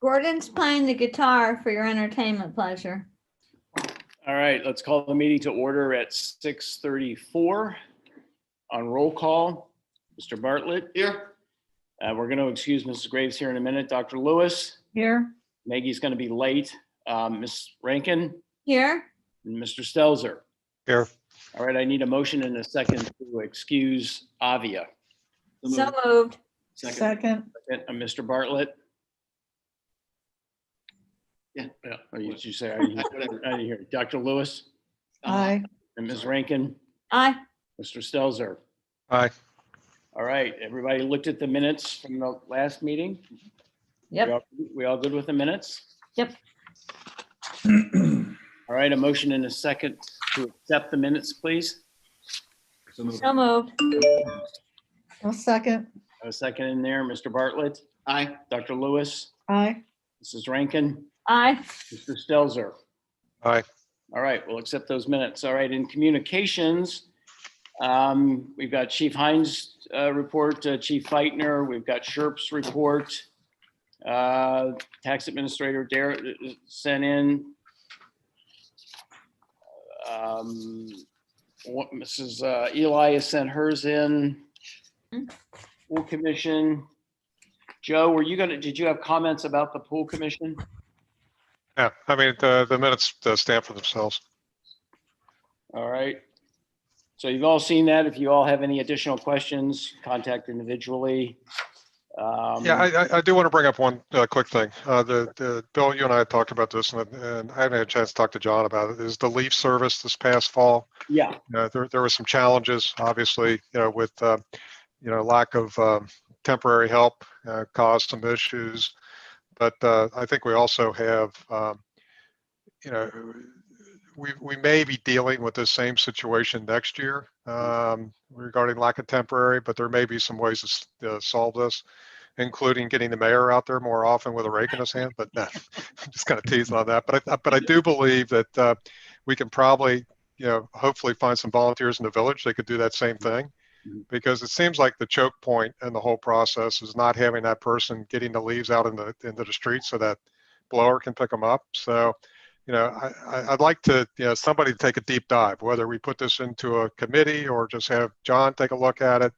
Gordon's playing the guitar for your entertainment pleasure. All right, let's call the meeting to order at 6:34. On roll call, Mr. Bartlett. Here. We're going to excuse Mrs. Graves here in a minute. Dr. Lewis. Here. Maggie's going to be late. Ms. Rankin. Here. And Mr. Stelzer. Here. All right, I need a motion in a second to excuse Avia. So moved. Second. And Mr. Bartlett. Yeah. What did you say? I didn't hear. Dr. Lewis Aye. and Ms. Rankin. Aye. Mr. Stelzer. Aye. All right, everybody looked at the minutes from the last meeting? Yep. We all good with the minutes? Yep. All right, a motion in a second to accept the minutes, please. So moved. I'll second. A second in there, Mr. Bartlett, Aye. Dr. Lewis, Aye. Mrs. Rankin, Aye. Mr. Stelzer. Aye. All right, we'll accept those minutes. All right, in communications, we've got Chief Hines' report, Chief Feitner, we've got Sherp's report. Tax Administrator Derek sent in. Mrs. Eli has sent hers in. Pool Commission. Joe, did you have comments about the Pool Commission? Yeah, I mean, the minutes stand for themselves. All right. So you've all seen that. If you all have any additional questions, contact individually. Yeah, I do want to bring up one quick thing. The Bill, you and I had talked about this, and I haven't had a chance to talk to John about it. Is the leaf service this past fall? Yeah. There were some challenges, obviously, with lack of temporary help caused some issues, but I think we also have, we may be dealing with the same situation next year regarding lack of temporary, but there may be some ways to solve this, including getting the mayor out there more often with a rake in his hand. But no, I'm just kind of teasing on that. But I do believe that we can probably, hopefully find some volunteers in the village. They could do that same thing, because it seems like the choke point in the whole process is not having that person getting the leaves out into the street so that blower can pick them up. So, I'd like to, somebody to take a deep dive, whether we put this into a committee or just have John take a look at it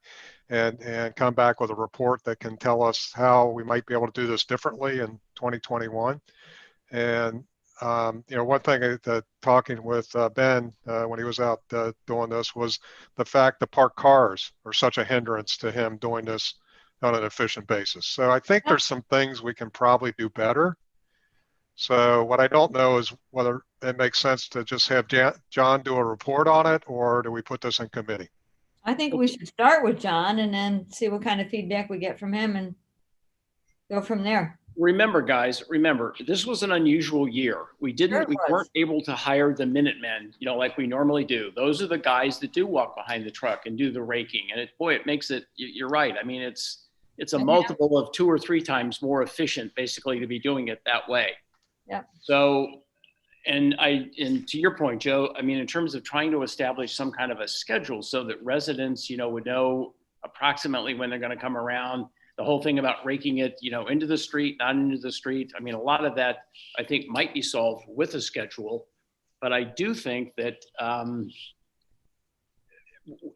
and come back with a report that can tell us how we might be able to do this differently in 2021. And, one thing that talking with Ben when he was out doing this was the fact that parked cars are such a hindrance to him doing this on an efficient basis. So I think there's some things we can probably do better. So what I don't know is whether it makes sense to just have John do a report on it, or do we put this in committee? I think we should start with John and then see what kind of feedback we get from him and go from there. Remember, guys, this was an unusual year. We weren't able to hire the Minutemen, like we normally do. Those are the guys that do walk behind the truck and do the raking. And it makes it, you're right. I mean, it's a multiple of 2 or 3 times more efficient, basically, to be doing it that way. Yeah. So, and to your point, Joe, I mean, in terms of trying to establish some kind of a schedule so that residents, would know approximately when they're going to come around, the whole thing about raking it, into the street, not into the street. I mean, a lot of that I think might be solved with a schedule, but I do think that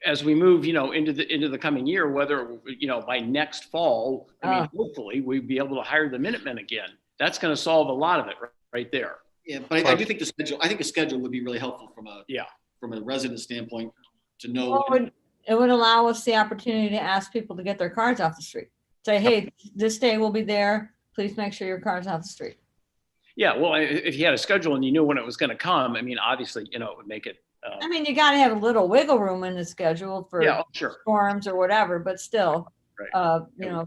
as we move, into the coming year, whether, by next fall, I mean, hopefully we'd be able to hire the Minutemen again. That's going to solve a lot of it right there. Yeah, but I do think the schedule would be really helpful from a resident standpoint to know. Well, it would allow us the opportunity to ask people to get their cars off the street. Say, hey, this day we'll be there. Please make sure your car's off the street. Yeah, well, if you had a schedule and you knew when it was going to come, I mean, obviously, it would make it. I mean, you got to have a little wiggle room in the schedule for storms or whatever, but still,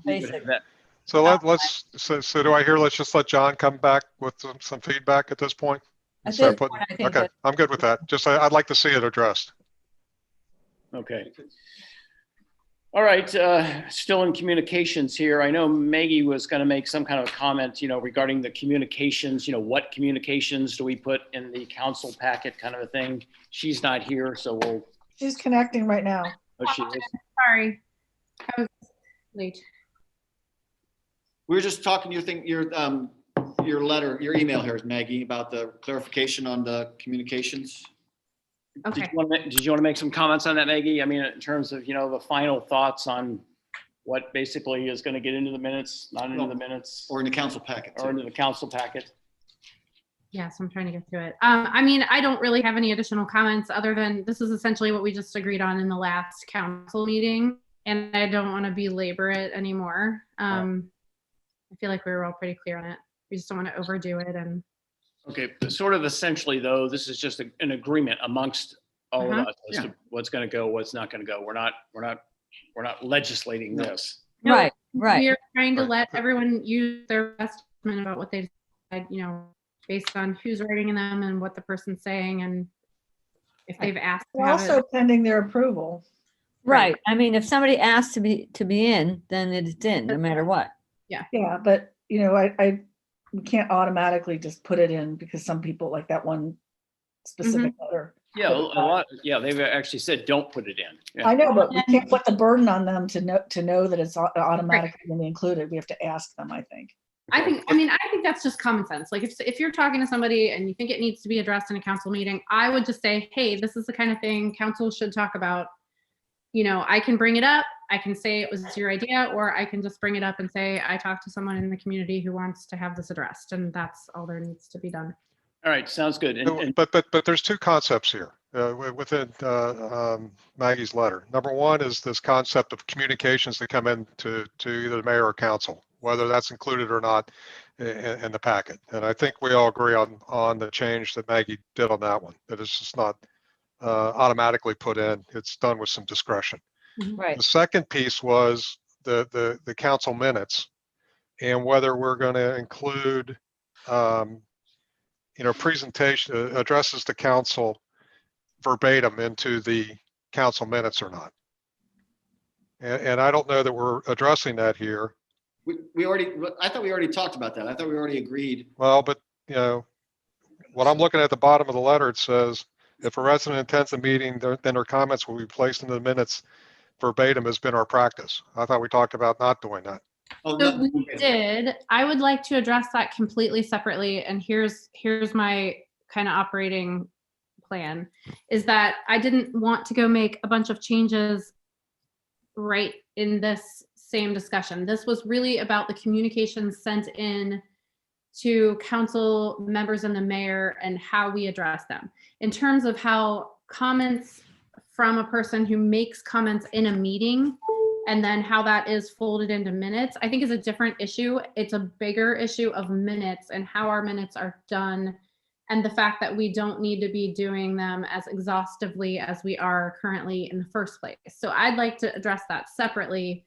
basic. So so do I hear, let's just let John come back with some feedback at this point? Okay, I'm good with that. Just, I'd like to see it addressed. Okay. All right, still in communications here. I know Maggie was going to make some kind of comment, regarding the communications, what communications do we put in the council packet kind of a thing. She's not here, so She's connecting right now. Oh, she is. Sorry, I was late. We were just talking your your letter, your email here, Maggie, about the clarification on the communications. Did Okay. you want to make some comments on that, Maggie? I mean, in terms of, the final thoughts on what basically is going to get into the minutes, not into the minutes, Or in the council packet. or into the council packet? Yes, I'm trying to get to it. I mean, I don't really have any additional comments other than this is essentially what we just agreed on in the last council meeting, and I don't want to belabor it anymore. I feel like we were all pretty clear on it. We just don't want to overdo it. And Okay, but sort of essentially though, this is just an agreement amongst all of us as to what's going to go, what's not going to go. We're not legislating this. No, Right, right. we are trying to Right. let everyone use their best judgment about what they decide, based on who's writing them and what the person's saying, and if they've asked to We're have also it. pending their approval. Right. I mean, if somebody asks to be in, then it's in, no matter what. Yeah, but we can't automatically just put it in because some people like that one specific letter. Yeah, a lot. Yeah, they've actually said don't put it in. Yeah. I know, but we can't put the burden on them to know that it's automatically going to be included. We have to ask them, I think. I think that's just common sense. Like if you're talking to somebody and you think it needs to be addressed in a council meeting, I would just say, hey, this is the kind of thing council should talk about. I can bring it up. I can say it was your idea, or I can just bring it up and say, I talked to someone in the community who wants to have this addressed, and that's all there needs to be done. All right, sounds good. And But there's two concepts here within Maggie's letter. Number one is this concept of communications that come in to either the mayor or council, whether that's included or not in the packet. And I think we all agree on the change that Maggie did on that one, that it's just not automatically put in. It's done with some discretion. Right. The second piece was the council minutes and whether we're going to include presentation addresses to council verbatim into the council minutes or not. And I don't know that we're addressing that here. I thought we already talked about that. I thought we already agreed. Well, but what I'm looking at the bottom of the letter, it says, if a resident attends a meeting, then their comments will be placed into the minutes verbatim has been our practice. I thought we talked about not doing that. Oh, So no. we did. I would like to address that completely separately. And here's my kind of operating plan is that I didn't want to go make a bunch of changes right in this same discussion. This was really about the communications sent in to council members and the mayor and how we address them. In terms of how comments from a person who makes comments in a meeting and then how that is folded into minutes, I think is a different issue. It's a bigger issue of minutes and how our minutes are done and the fact that we don't need to be doing them as exhaustively as we are currently in the first place. So I'd like to address that separately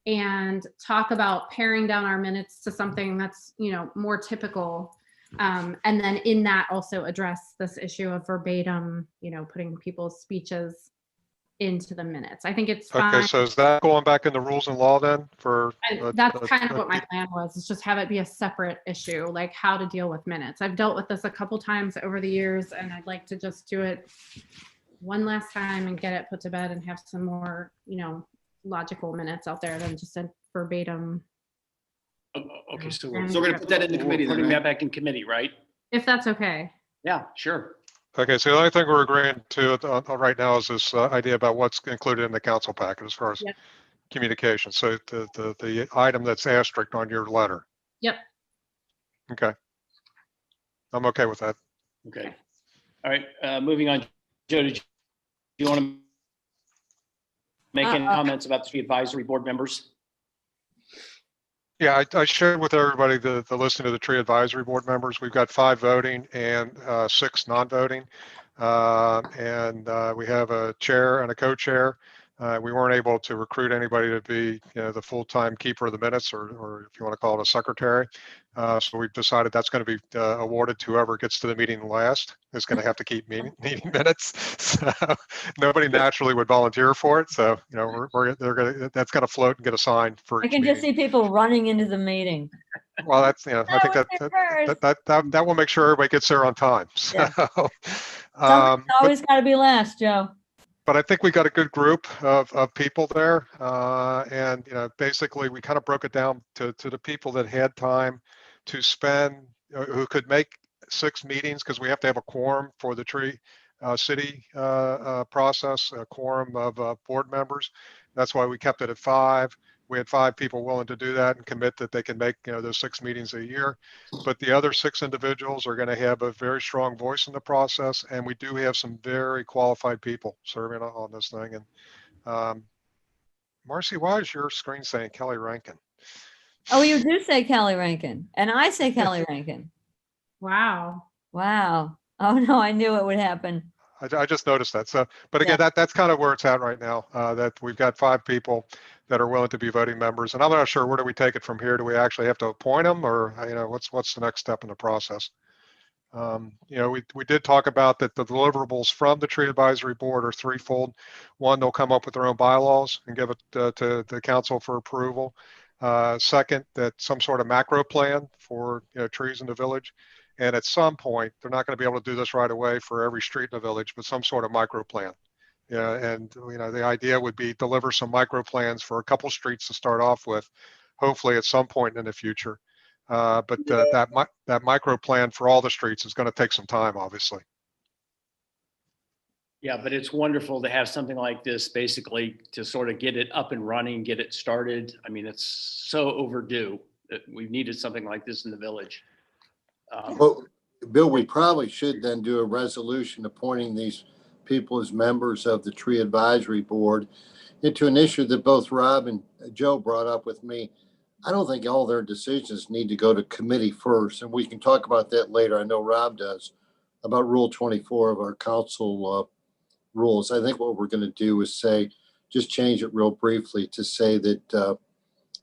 and talk about paring down our minutes to something that's, more typical. And then in that also address this issue of verbatim, putting people's speeches into the minutes. I think it's fine. Okay, so is that going back in the rules and law then That's kind of what my plan was, is just have it be a separate issue, like how to deal with minutes. I've dealt with this a couple times over the years and I'd like to just do it one last time and get it put to bed and have some more, logical minutes out there than just a verbatim. Okay, so So we're going to put that in the committee then, putting right? that back in committee, right? If that's okay. Yeah, sure. Okay, so the only thing we're agreeing to right now is this idea about what's included in the council packet as far as Yep. communication. So the item that's asterisked on your letter. Yep. Okay. I'm okay with that. Okay. All right, moving on. Joe, do you want to make any comments about the tree advisory board members? Yeah, I shared with everybody the listing of the tree advisory board members. We've got 5 voting and 6 non-voting. And we have a chair and a co-chair. We weren't able to recruit anybody to be the full-time keeper of the minutes or if you want to call it a secretary. So we've decided that's going to be awarded to whoever gets to the meeting last is going to have to keep meeting minutes. So nobody naturally would volunteer for it. So, that's going to float and get assigned for I each can just meeting. see people running into the meeting. Well, that's, I think That that will make sure everybody gets there on time. So, Yeah. but, Always got to be last, Joe. but I think we got a good group of people there. And, basically we kind of broke it down to the people that had time to spend who could make 6 meetings, because we have to have a quorum for the city process, a quorum of board members. That's why we kept it at 5. We had 5 people willing to do that and commit that they can make, those 6 meetings a year. But the other 6 individuals are going to have a very strong voice in the process, and we do have some very qualified people serving on this thing. And Marcy, why is your screen saying Kelly Rankin? Oh, you do say Kelly Rankin, and I say Kelly Rankin. Wow. Wow. Oh no, I knew it would happen. I just noticed that. So, but again, that's kind of where it's at right now, that we've got 5 people that are willing to be voting members. And I'm not sure, where do we take it from here? Do we actually have to appoint them, or, what's the next step in the process? We did talk about that the deliverables from the tree advisory board are threefold. One, they'll come up with their own bylaws and give it to the council for approval. Second, that some sort of macro plan for trees in the village. And at some point, they're not going to be able to do this right away for every street in the village, but some sort of micro plan. And the idea would be deliver some micro plans for a couple streets to start off with, hopefully at some point in the future. But that micro plan for all the streets is going to take some time, obviously. Yeah, but it's wonderful to have something like this, basically to sort of get it up and running, get it started. I mean, it's so overdue that we've needed something like this in the village. Well, Bill, we probably should then do a resolution appointing these people as members of the tree advisory board into an issue that both Rob and Joe brought up with me. I don't think all their decisions need to go to committee first, and we can talk about that later. I know Rob does, about Rule 24 of our council rules. I think what we're going to do is say, just change it real briefly to say that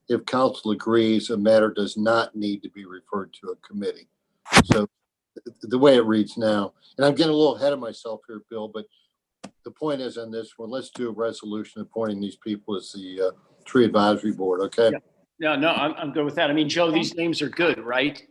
if council agrees, a matter does not need to be referred to a committee. So the way it reads now, and I'm getting a little ahead of myself here, Bill, but the point is on this one, let's do a resolution appointing these people as the tree advisory board, okay? Yeah. No, I'm good with that. I mean, Joe, these names are good, right?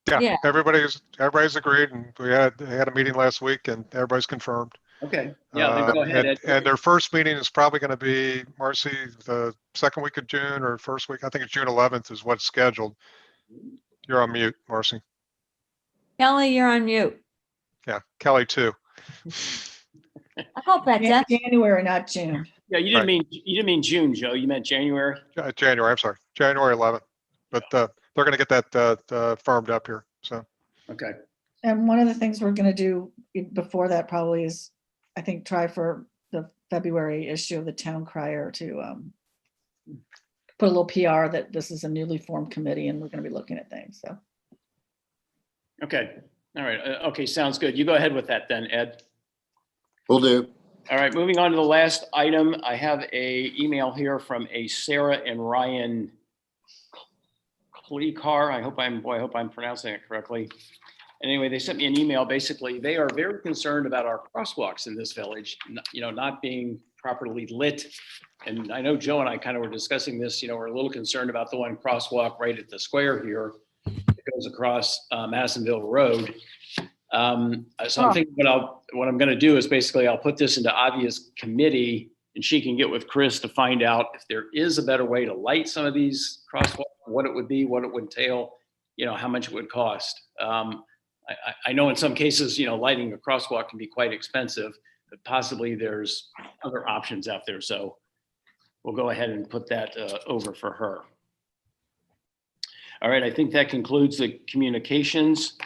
Yeah. Everybody's agreed, and we had a meeting last week, and everybody's confirmed. Okay. Yeah, then go ahead, Ed. And their first meeting is probably going to be, Marcy, the second week of June or first week. I think it's June 11th is what's scheduled. You're on mute, Marcy. Kelly, you're on mute. Yeah, Kelly too. I hope that's it. January, not June. Yeah, you didn't mean June, Joe. You meant January. January. I'm sorry, January 11th. But they're going to get that firmed up here. So. Okay. And one of the things we're going to do before that probably is, I think, try for the February issue of the Town Crier to put a little PR that this is a newly formed committee and we're going to be looking at things. So. Okay. All right. Okay. Sounds good. You go ahead with that then, Ed. Will do. All right. Moving on to the last item. I have a email here from a Sarah and Ryan Klekar. I hope I'm pronouncing it correctly. Anyway, they sent me an email. Basically, they are very concerned about our crosswalks in this village, not being properly lit. And I know Joe and I kind of were discussing this, we're a little concerned about the one crosswalk right at the square here that goes across Madisonville Road. So I'm thinking what I'm going to do is basically I'll put this into Avia's committee, and she can get with Chris to find out if there is a better way to light some of these crosswalks, what it would be, what it would entail, how much it would cost. I know in some cases, lighting a crosswalk can be quite expensive, but possibly there's other options out there. So we'll go ahead and put that over for her. All right, I think that concludes the communications.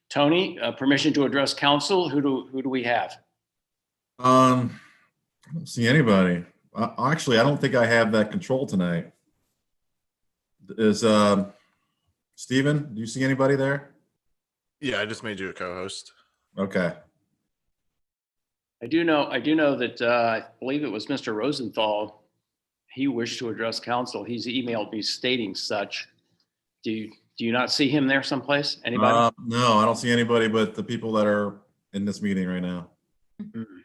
Tony, permission to address council. Who do we have? I don't see anybody. Actually, I don't think I have that control tonight. Is Steven, do you see anybody there? Yeah, I just made you a co-host. Okay. I do know that I believe it was Mr. Rosenthal. He wished to address council. He's emailed me stating such. Do you not see him there someplace? Anybody? No, I don't see anybody but the people that are in this meeting right now.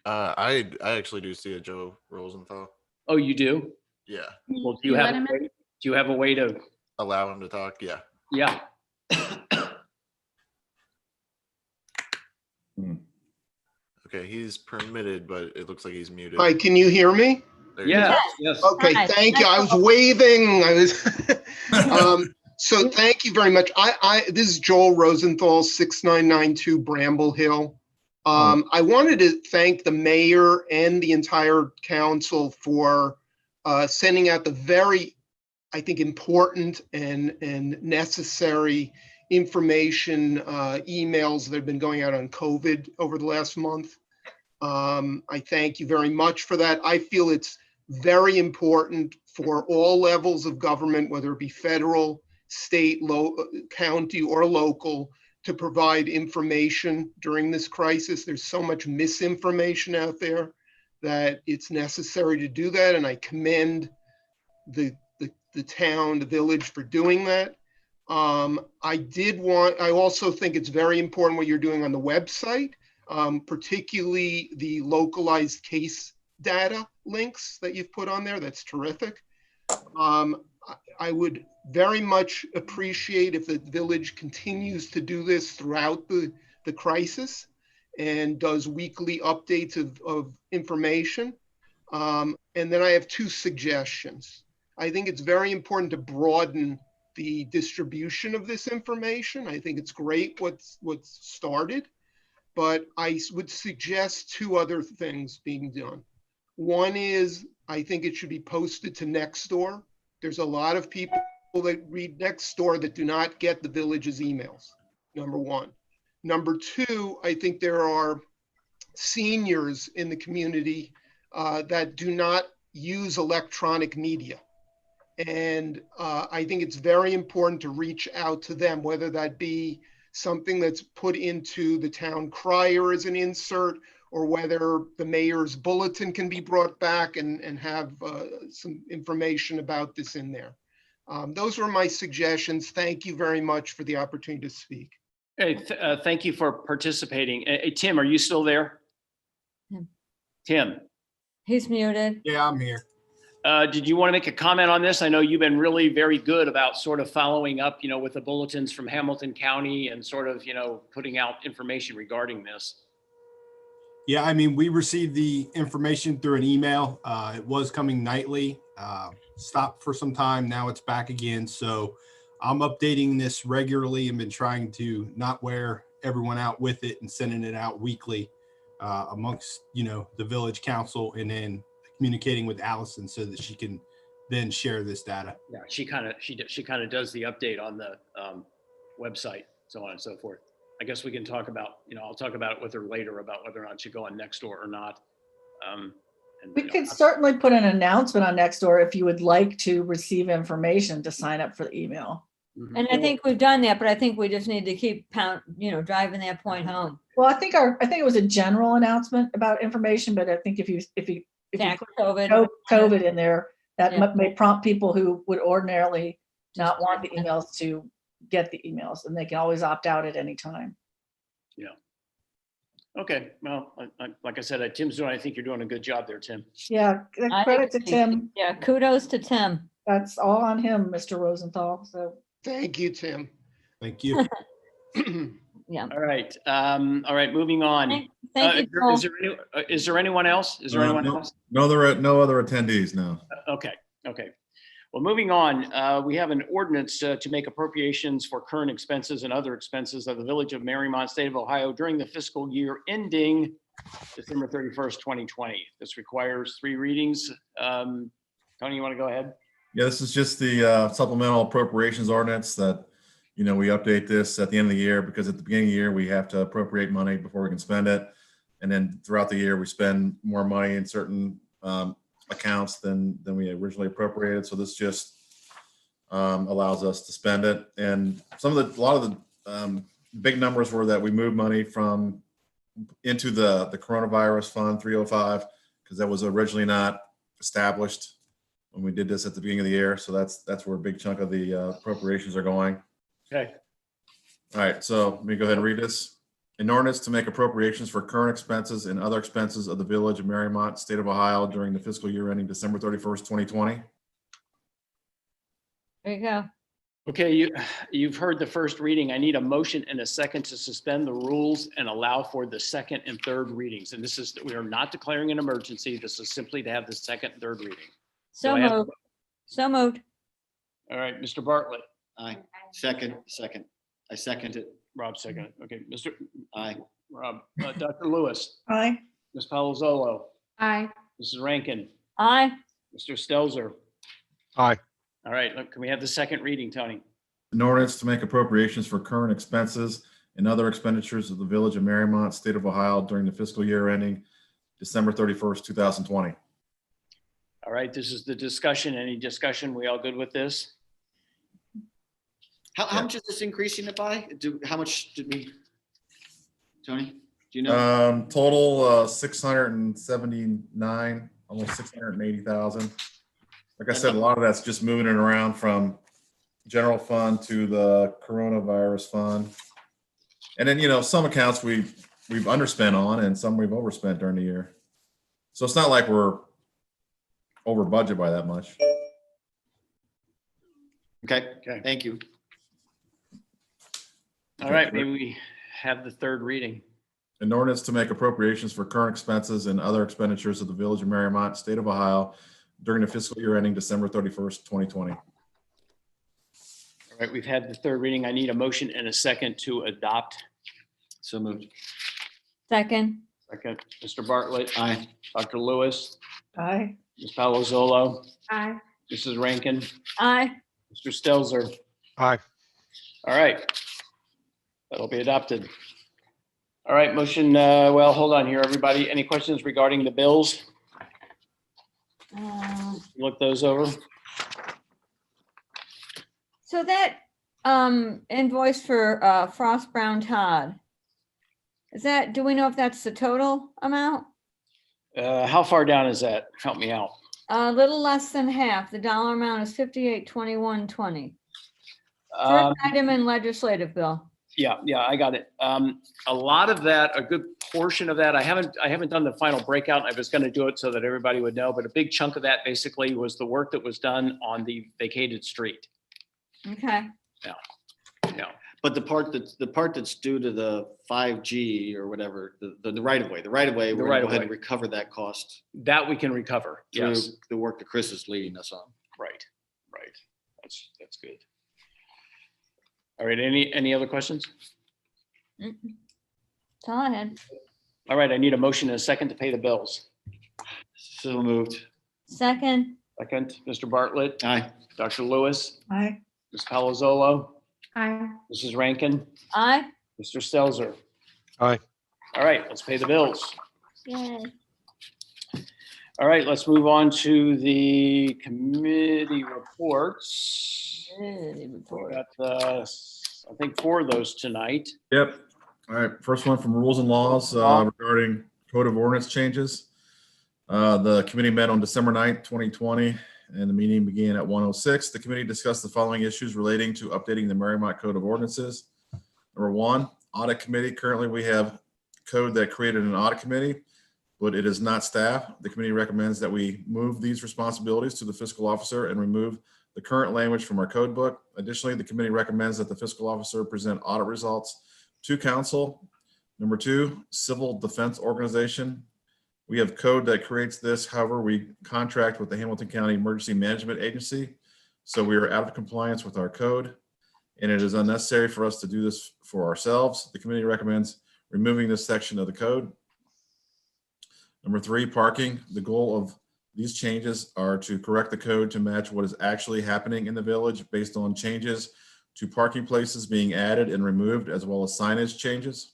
I actually do see a Joe Rosenthal. Oh, you do? Yeah. Well, do you have a way to Allow him to talk? Yeah. Yeah. Okay, he's permitted, but it looks like he's muted. Hi, can you hear me? There you go. Yes. Okay, Hi. thank you. I was waving. So thank you very much. This is Joel Rosenthal, 6992 Bramble Hill. I wanted to thank the mayor and the entire council for sending out the very, I think, important and necessary information emails that have been going out on COVID over the last month. I thank you very much for that. I feel it's very important for all levels of government, whether it be federal, state, county, or local, to provide information during this crisis. There's so much misinformation out there that it's necessary to do that, and I commend the town, the village, for doing that. I also think it's very important what you're doing on the website, particularly the localized case data links that you've put on there. That's terrific. I would very much appreciate if the village continues to do this throughout the crisis and does weekly updates of information. And then I have two suggestions. I think it's very important to broaden the distribution of this information. I think it's great what's started, but I would suggest two other things being done. One is, I think it should be posted to Nextdoor. There's a lot of people that read Nextdoor that do not get the village's emails, number one. Number two, I think there are seniors in the community that do not use electronic media. And I think it's very important to reach out to them, whether that be something that's put into the town crier as an insert, or whether the mayor's bulletin can be brought back and have some information about this in there. Those were my suggestions. Thank you very much for the opportunity to speak. Hey, thank you for participating. Hey, Tim, are you still there? Tim. He's muted. Yeah, I'm here. Did you want to make a comment on this? I know you've been really very good about sort of following up, with the bulletins from Hamilton County and sort of, putting out information regarding this. Yeah, I mean, we received the information through an email. It was coming nightly, stopped for some time. Now it's back again. So I'm updating this regularly and been trying to not wear everyone out with it and sending it out weekly amongst, the village council, and then communicating with Allison so that she can then share this data. Yeah, she kind of does the update on the website, so on and so forth. I guess we can talk about, I'll talk about it with her later about whether or not she go on Nextdoor or not. We could certainly put an announcement on Nextdoor if you would like to receive information to sign up for the email. Mm-hmm. And I think we've done that, but I think we just need to keep driving that point home. Well, I think it was a general announcement about information, but I think if you put COVID in there, that may prompt people who would ordinarily not want the emails to get the emails, and they can always opt out at any time. Yeah. Okay. Well, like I said, Tim's doing. I think you're doing a good job there, Tim. Yeah. Credit to Tim. Yeah. Kudos to Tim. That's all on him, Mr. Rosenthal. So thank you, Tim. Thank you. Yeah. All right. All right. Moving on. Thank you. Is there anyone else? Is there anyone else? No other attendees now. Okay. Well, moving on, we have an ordinance to make appropriations for current expenses and other expenses of the Village of Mariemont, State of Ohio during the fiscal year ending December 31st, 2020. This requires 3 readings. Tony, you want to go ahead? Yeah, this is just the supplemental appropriations ordinance that, we update this at the end of the year, because at the beginning of the year, we have to appropriate money before we can spend it. And then throughout the year, we spend more money in certain accounts than we originally appropriated. So this just allows us to spend it. And a lot of the big numbers were that we moved money into the coronavirus fund 305, because that was originally not established when we did this at the beginning of the year. So that's where a big chunk of the appropriations are going. Okay. All right, so let me go ahead and read this. An ordinance to make appropriations for current expenses and other expenses of the Village of Mariemont, State of Ohio during the fiscal year ending December 31st, 2020. There you go. Okay, you've heard the first reading. I need a motion and a second to suspend the rules and allow for the second and third readings. And we are not declaring an emergency. This is simply to have the second and third reading. So moved. All right, Mr. Bartlett. Aye. Second. I second it. Rob second. Okay, Mr. Aye. Rob, Dr. Lewis, Aye. Ms. Palazzolo, Aye. Mrs. Rankin, Aye. Mr. Stelzer. Aye. All right, look, can we have the second reading, Tony? An ordinance to make appropriations for current expenses and other expenditures of the Village of Mariemont, State of Ohio during the fiscal year ending December 31st, 2020. All right, this is the discussion. Any discussion? We all good with this? How much is this increasing it by? How much did we, Tony? Do you know? Total 679, almost 680,000. Like I said, a lot of that's just moving it around from general fund to the coronavirus fund. And then, some accounts we've underspent on and some we've overspent during the year. So it's not like we're over budget by that much. Okay, Okay. thank you. All right, maybe we have the third reading. An ordinance to make appropriations for current expenses and other expenditures of the Village of Mariemont, State of Ohio during the fiscal year ending December 31st, 2020. All right, we've had the third reading. I need a motion and a second to adopt. So moved. Second. Second, Mr. Bartlett, Aye. Dr. Lewis, Aye. Ms. Palazzolo, Aye. Mrs. Rankin, Aye. Mr. Stelzer. Aye. All right. That'll be adopted. All right, motion, well, hold on here, everybody. Any questions regarding the bills? Look those over. So that invoice for Frost Brown Todd, do we know if that's the total amount? How far down is that? Help me out. A little less than half. The dollar amount is 5821.20. Um, First item in legislative bill. Yeah, I got it. A lot of that, a good portion of that, I haven't done the final breakout. I was going to do it so that everybody would know, but a big chunk of that basically was the work that was done on the vacated street. Okay. Yeah. But the part that's due to the 5G or whatever, the right of way, we're going to go ahead and recover that cost That we can recover. through Yes. the work that Chris is leading us on. Right. That's good. All right. Any other questions? That's all I had. All right. I need a motion and a second to pay the bills. So moved. Second. Second, Mr. Bartlett, Aye. Dr. Lewis, Aye. Ms. Palazzolo, Aye. Mrs. Rankin, Aye. Mr. Stelzer. Aye. All right, let's pay the bills. Yay. All right, let's move on to the committee reports. We got, I think 4 of those tonight. Yep. All right. First one from Rules and Laws regarding Code of Ordinance changes. The committee met on December 9th, 2020, and the meeting began at 1:06. The committee discussed the following issues relating to updating the Mariemont Code of Ordinances. Number 1, Audit Committee. Currently, we have code that created an audit committee, but it is not staff. The committee recommends that we move these responsibilities to the fiscal officer and remove the current language from our code book. Additionally, the committee recommends that the fiscal officer present audit results to council. Number 2, Civil Defense Organization. We have code that creates this. However, we contract with the Hamilton County Emergency Management Agency. So we are out of compliance with our code, and it is unnecessary for us to do this for ourselves. The committee recommends removing this section of the code. Number 3, parking. The goal of these changes are to correct the code to match what is actually happening in the village based on changes to parking places being added and removed, as well as signage changes.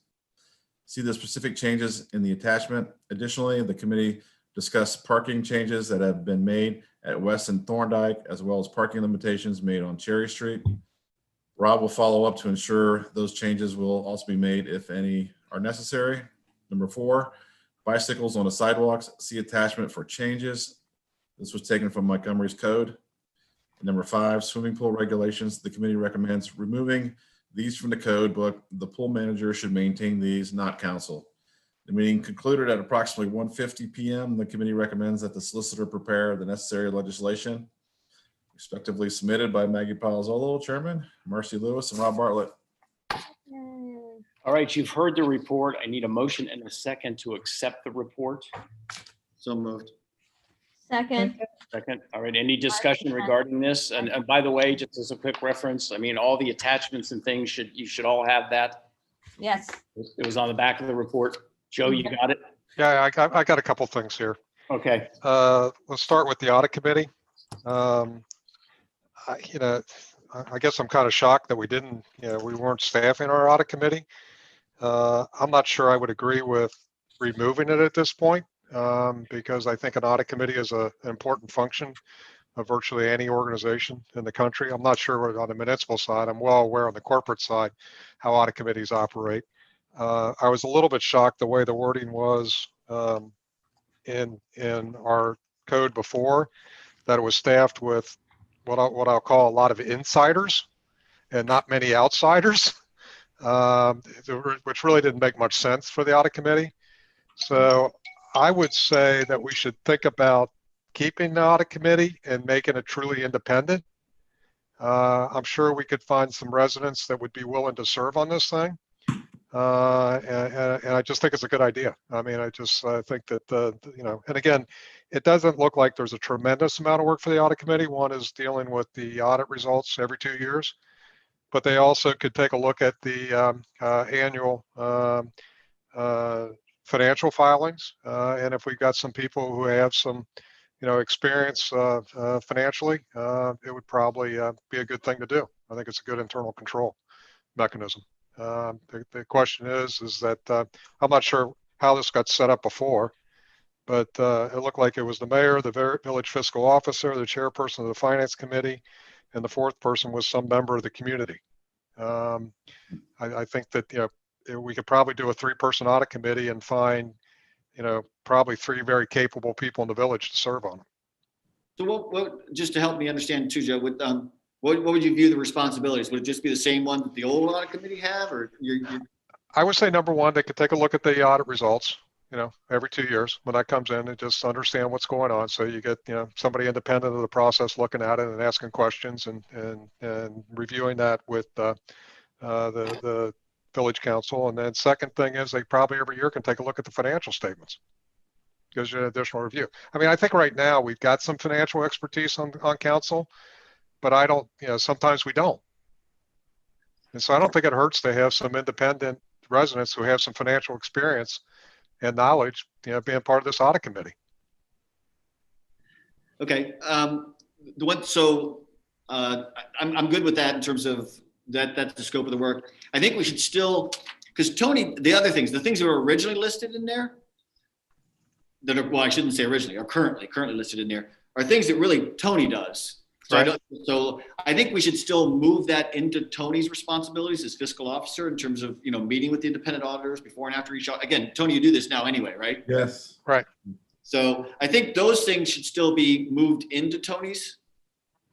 See the specific changes in the attachment. Additionally, the committee discussed parking changes that have been made at West and Thorndike, as well as parking limitations made on Cherry Street. Rob will follow up to ensure those changes will also be made if any are necessary. Number 4, bicycles on the sidewalks. See attachment for changes. This was taken from Montgomery's code. And number 5, swimming pool regulations. The committee recommends removing these from the code book. The pool manager should maintain these, not council. The meeting concluded at approximately 1:50 p.m. The committee recommends that the solicitor prepare the necessary legislation, respectively submitted by Maggie Palazzolo, Chairman, Marcy Lewis, and Rob Bartlett. All right, you've heard the report. I need a motion and a second to accept the report. So moved. Second, Second. All right. Any discussion regarding this? And by the way, just as a quick reference, I mean, all the attachments and things you should all have that. yes. It was on the back of the report. Joe, you got it? Yeah, I got a couple things here. Okay. Let's start with the audit committee. I guess I'm kind of shocked that we weren't staffing our audit committee. I'm not sure I would agree with removing it at this point, because I think an audit committee is an important function of virtually any organization in the country. I'm not sure on the municipal side. I'm well aware on the corporate side how audit committees operate. I was a little bit shocked the way the wording was in our code before, that it was staffed with what I'll call a lot of insiders and not many outsiders, which really didn't make much sense for the audit committee. So I would say that we should think about keeping the audit committee and making it truly independent. I'm sure we could find some residents that would be willing to serve on this thing. And I just think it's a good idea. I mean, I think that, and again, it doesn't look like there's a tremendous amount of work for the audit committee. One is dealing with the audit results every 2 years, but they also could take a look at the annual financial filings. And if we've got some people who have some, experience financially, it would probably be a good thing to do. I think it's a good internal control mechanism. The question is that I'm not sure how this got set up before, but it looked like it was the mayor, the village fiscal officer, the chairperson of the finance committee, and the fourth person was some member of the community. I think that we could probably do a 3-person audit committee and find probably 3 very capable people in the village to serve on them. So what just to help me understand too, Joe, what would you view the responsibilities? Would it just be the same one that the old audit committee have, or I would say number one, they could take a look at the audit results, every 2 years when that comes in, and just understand what's going on. So you get, somebody independent of the process looking at it and asking questions and reviewing that with the village council. And then second thing is they probably every year can take a look at the financial statements. Gives you an additional review. I mean, I think right now we've got some financial expertise on council, but I don't, sometimes we don't. And so I don't think it hurts to have some independent residents who have some financial experience and knowledge, being part of this audit committee. Okay. I'm good with that in terms of that's the scope of the work. I think we should still, because Tony, the things that were originally listed in there, that are, well, I shouldn't say originally, are currently listed in there, are things that really Tony does. So, right. So I think we should still move that into Tony's responsibilities as fiscal officer in terms of, meeting with the independent auditors before and after each audit. Again, Tony, you do this now anyway, right? Yes. Right. So I think those things should still be moved into Tony's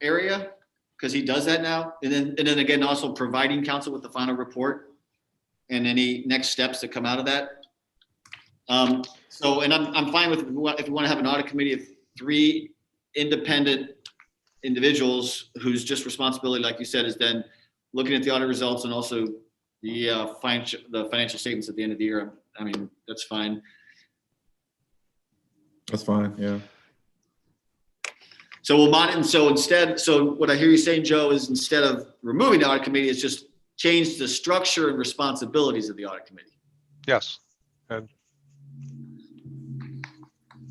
area because he does that now. And then again, also providing counsel with the final report and any next steps that come out of that. And I'm fine with if we want to have an audit committee of 3 independent individuals whose just responsibility, like you said, is then looking at the audit results and also the financial statements at the end of the year. I mean, that's fine. That's fine. Yeah. So what I hear you saying, Joe, is instead of removing the audit committee, it's just change the structure and responsibilities of the audit committee. Yes. And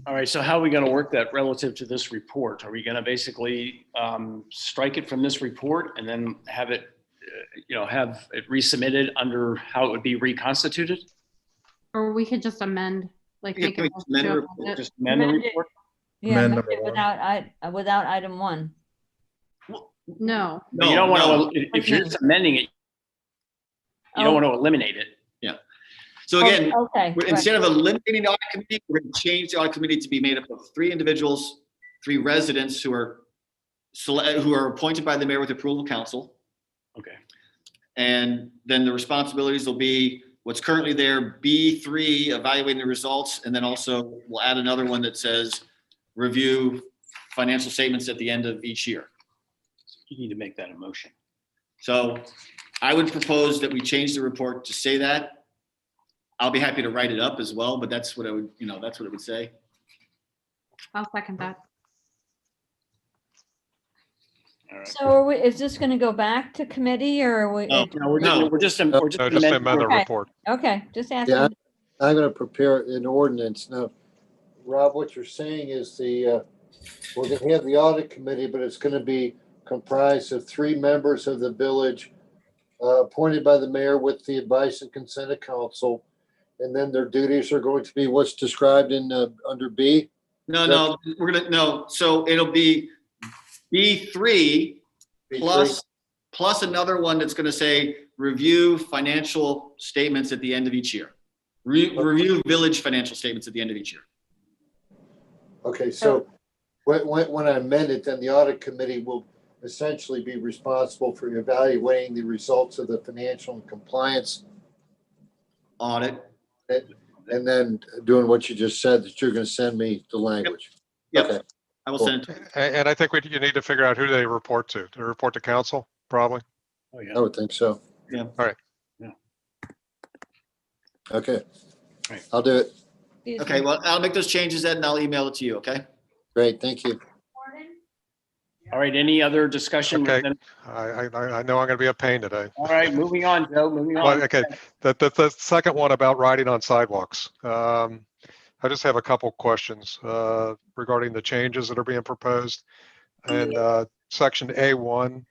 All right, so how are we going to work that relative to this report? Are we going to basically strike it from this report and then have it, have it resubmitted under how it would be reconstituted? Or we could just amend, like make a amend the motion to Just amend the report? Yeah, Amend amend number it without item 1. No. No, you don't want no. to, if you're just amending it, you don't want to eliminate it. So again, Okay. instead of eliminating the audit committee, we're going to change the audit committee to be made up of 3 individuals, 3 residents who are appointed by the mayor with approval of council. Okay. And then the responsibilities will be what's currently there, B3, evaluating the results, and then also we'll add another one that says review financial statements at the end of each year. You need to make that a motion. So I would propose that we change the report to say that. I'll be happy to write it up as well, but that's what I would, that's what it would say. I'll second that. All right. So are we, is this gonna go back to committee or are we? No. No, we're No. just No, just amending- amend the Okay. report. Okay, just Yeah, asking. I'm gonna prepare an ordinance. Now, Rob, what you're saying is we're gonna have the audit committee, but it's gonna be comprised of 3 members of the village appointed by the mayor with the advice and consent of council. And then their duties are going to be what's described in under B. No, we're gonna, no, so it'll be B3 plus another one that's gonna say, review financial statements at the end of each year. Review village financial statements at the end of each year. Okay, so when I amend it, then the audit committee will essentially be responsible for evaluating the results of the financial and compliance Audit. and then doing what you just said, that you're gonna send me the language. Yep. Okay. I will send it to you. And I think you need to figure out who they report to. To report to council, probably. Oh, I yeah. would think so. Yeah. All right. Yeah. Okay. Right. I'll do it. Excuse Okay, me. well, I'll make those changes then and I'll email it to you, okay? Great, thank you. All right, any other discussion? Okay. within- I know I'm gonna be a pain today. All right, moving on, Joe, moving Well, on. okay, the second one about riding on sidewalks. I just have a couple questions regarding the changes that are being proposed. And section A1,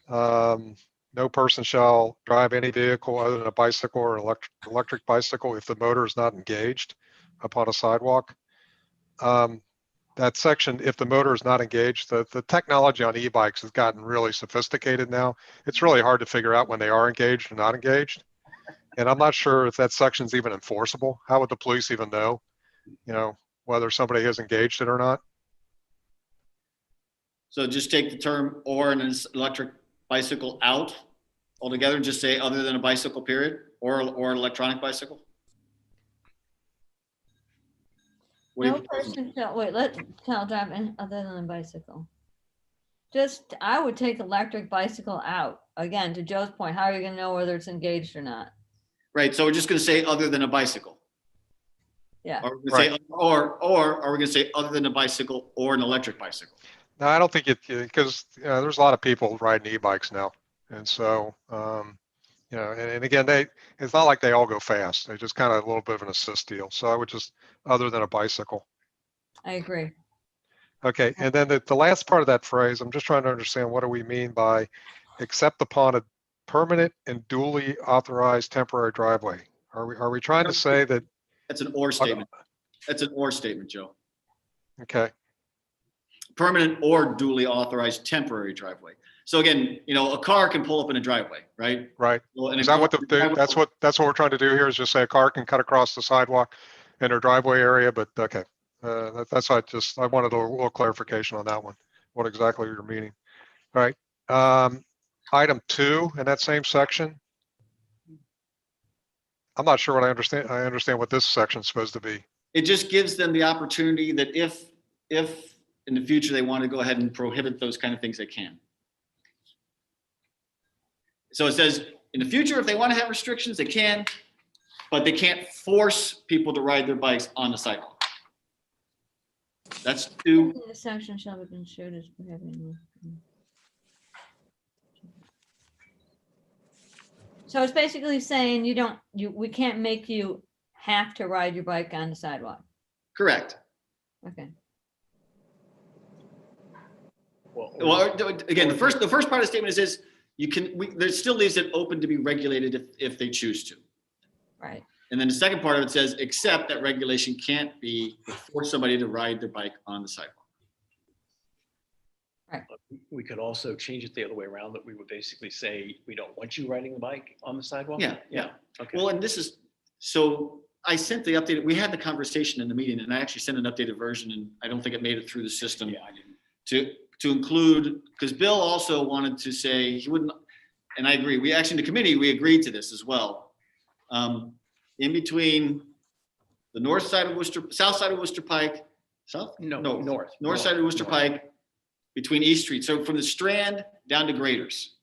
no person shall drive any vehicle other than a bicycle or electric bicycle if the motor is not engaged upon a sidewalk. That section, if the motor is not engaged, the technology on e-bikes has gotten really sophisticated now. It's really hard to figure out when they are engaged or not engaged. And I'm not sure if that section's even enforceable. How would the police even know, whether somebody has engaged it or not? So just take the term or an electric bicycle out altogether and just say other than a bicycle period or an electronic bicycle? What do you No propose? person shall, wait, shall drive any other than a bicycle. Just, I would take electric bicycle out. Again, to Joe's point, how are you gonna know whether it's engaged or not? Right, so we're just gonna say other than a bicycle. Yeah, Or we're gonna say, or are we gonna say other than a bicycle or an electric bicycle? No, I don't think because there's a lot of people riding e-bikes now. And so, and again, it's not like they all go fast. They just kind of a little bit of an assist deal. So I would just, other than a bicycle. I agree. Okay, and then the last part of that phrase, I'm just trying to understand, what do we mean by except upon a permanent and duly authorized temporary driveway? Are we trying to say that, That's an or statement. That's an or statement, Joe. okay, Permanent or duly authorized temporary driveway. So again, a car can pull up in a driveway, right? right? Well, and Is a that what car- that's what we're trying to do here, is just say a car can cut across the sidewalk in their driveway area, but okay. That's why I wanted a little clarification on that one, what exactly you're meaning. All right. Item 2 in that same section. I'm not sure what I understand what this section's supposed to be. It just gives them the opportunity that if in the future they want to go ahead and prohibit those kind of things, they can. So it says in the future, if they want to have restrictions, they can, but they can't force people to ride their bikes on the sidewalk. That's 2. The section shall be construed as prohibiting. So it's basically saying we can't make you have to ride your bike on the sidewalk. Correct. Okay. Well, again, the first part of the statement is there still leaves it open to be regulated if they choose to. Right. And then the second part of it says, except that regulation can't be force somebody to ride their bike on the sidewalk. We could also change it the other way around, that we would basically say, we don't want you riding the bike on the sidewalk. Yeah. Okay. Well, and so I sent the updated, we had the conversation in the meeting and I actually sent an updated version and I don't think it made it through the system. Yeah, I didn't. To include, because Bill also wanted to say he wouldn't, and I agree, we actually, in the committee, we agreed to this as well. In between the north side of south side of Worcester Pike, north side of Worcester Pike, between East Street. So from the Strand down to Graders,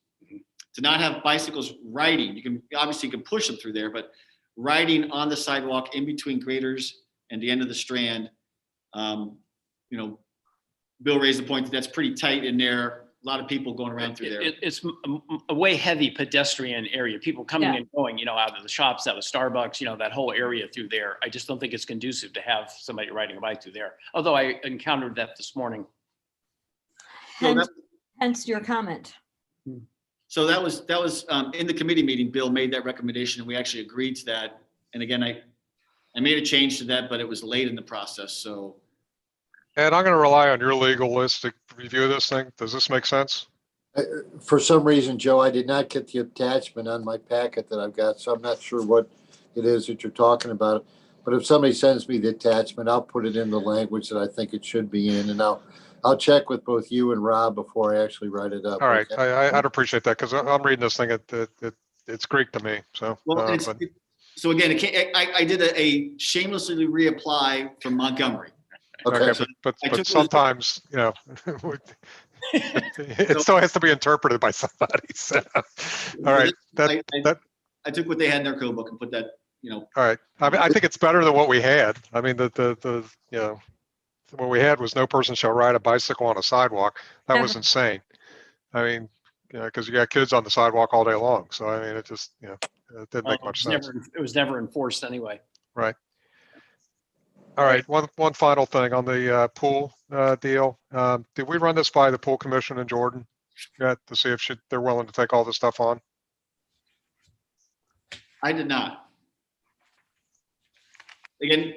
to not have bicycles riding. You can obviously push them through there, but riding on the sidewalk in between Graders and the end of the Strand, Bill raised the point that that's pretty tight in there. lot of people going around through there. It's a way heavy pedestrian area, people coming Yeah. and going, out of the shops, out of Starbucks, that whole area through there. I just don't think it's conducive to have somebody riding a bike through there. Although I encountered that this morning. So Hence your comment. So that was in the committee meeting, Bill made that recommendation and we actually agreed to that. And again, I made a change to that, but it was late in the process, so. And I'm going to rely on your legalistic review of this thing. Does this make sense? For some reason, Joe, I did not get the attachment on my packet that I've got, so I'm not sure what it is that you're talking about. But if somebody sends me the attachment, I'll put it in the language that I think it should be in, and I'll check with both you and Rob before I actually write it up. All right, okay? I'd appreciate that because I'm reading this thing. It's Greek to me. So, Well, but so again, I did a shamelessly reapply from Montgomery. Okay. but I took sometimes it still has to be interpreted by somebody. So, all right, I took what they had in their code book and put that, all right. I mean, I think it's better than what we had. I mean, what we had was no person shall ride a bicycle on a sidewalk. That was insane. I mean, because you got kids on the sidewalk all day long. So I mean, it just it didn't make much sense. It was never enforced anyway. Right. All right. One final thing on the pool deal. Did we run this by the pool commission in Jordan yet to see if they're willing to take all this stuff on? I did not. Again,